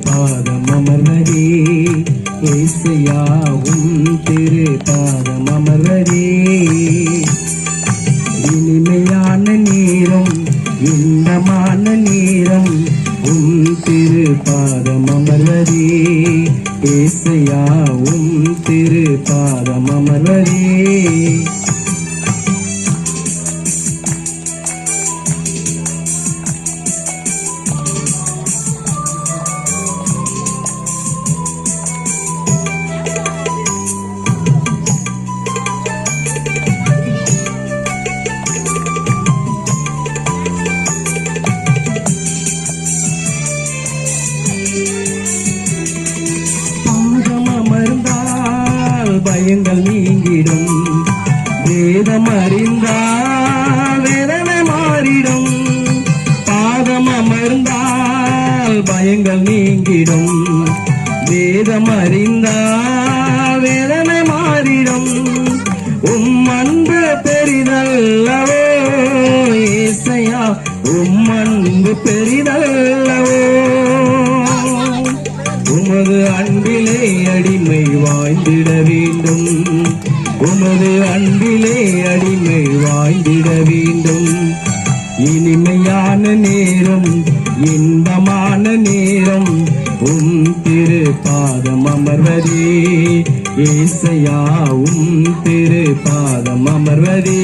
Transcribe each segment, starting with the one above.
பாதம் அமர்வதே ஏசையா திரு பாதம் அமர்வதே இனிமையான நேரம் இன்பமான நேரம் திரு பாதம் அமர்வதே ஏசையா திரு பாதம் அமர்வதே பயங்கள் நீங்கிடும் வேதம் அறிந்தால் வேதனை மாறிடும் பாதம் அமர்ந்தால் பயங்கள் நீங்கிடும் வேதம் அறிந்தால் வேதனை மாறிடும் அன்பு பெரிதல்லவோ ஏசையா அன்பு பெரிதல்லவோ உமது அன்பிலே அடிமை வாழ்ந்திட வேண்டும் உமது அன்பிலே அடிமை வாழ்ந்திட வேண்டும் இனிமையான நேரம் இன்பமான நேரம் திரு பாதம் அமர்வதே ஏசையா திரு பாதம் அமர்வதே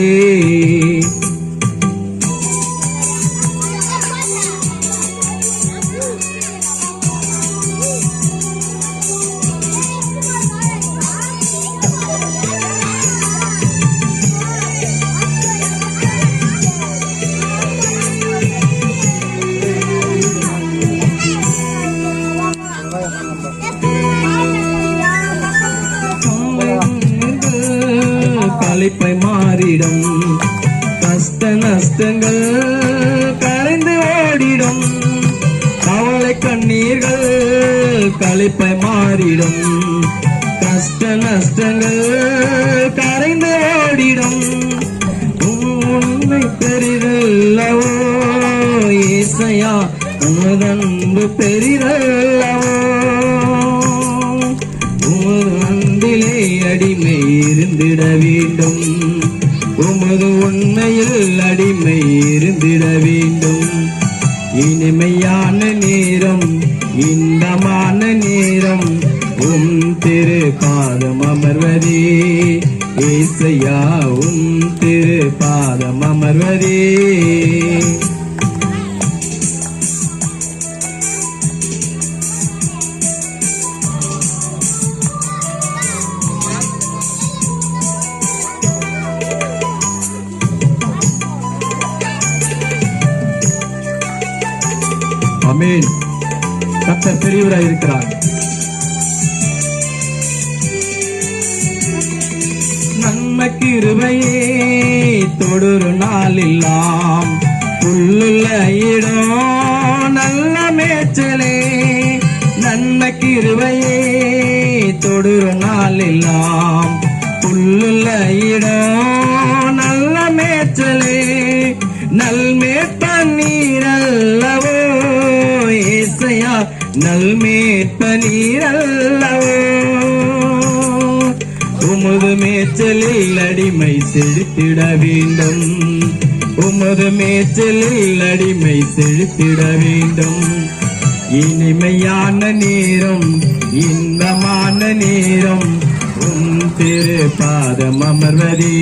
களைப்பை மாறிடும் கஷ்ட நஷ்டங்கள் கரைந்து ஓடிடும் கவலை கண்ணீர்கள் களைப்பை மாறிடும் கஷ்ட நஷ்டங்கள் கரைந்து ஓடிடும் உன்னை பெரிதல்லவோ ஏசையா உமதன்பு பெரிதல்லவோ அன்பிலே அடிமை இருந்திட வேண்டும் உமது உண்மையில் அடிமை இருந்திட வேண்டும் இனிமையான நேரம் இன்பமான நேரம் திரு பாதம் அமர்வதே ஏசையா திரு பாதம் அமர்வதே ஆமென். கர்த்தர் பெரியவராய் இருக்கிறார். நன்மை கிருபையே தொடரு நாளெல்லாம் புல்லுள்ள இடம் நல்ல மேய்ச்சலே நன்மை கிருபையே தொடரு நாளெல்லாம் புல்லுள்ள இடம் நல்ல மேய்ச்சலே நல்மேற்ப நீரல்லவோ ஏசையா நல்மேற்ப நீரல்லவோ உமது மேய்ச்சலில் அடிமை செலுத்திட வேண்டும் உமது மேய்ச்சலில் அடிமை செலுத்திட வேண்டும் இனிமையான நேரம் இன்பமான நேரம் திரு பாதம் அமர்வதே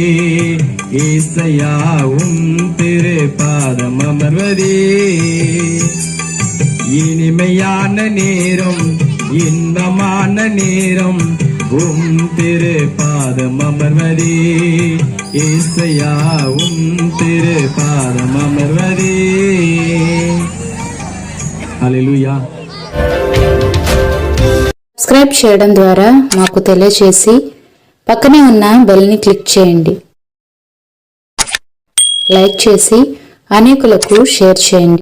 ஏசையா திரு பாதம் அமர்வதே இனிமையான நேரம் இன்பமான நேரம் திரு பாதம் அமர்வதே ஏசையா திரு பாதம் அமர்வதே హల్లెలూయా. సబ్స్క్రైబ్ చేయడం ద్వారా మాకు తెలియజేసి పక్కనే ఉన్న బెల్ ని క్లిక్ చేయండి. లైక్ చేసి అనేకులకు షేర్ చేయండి.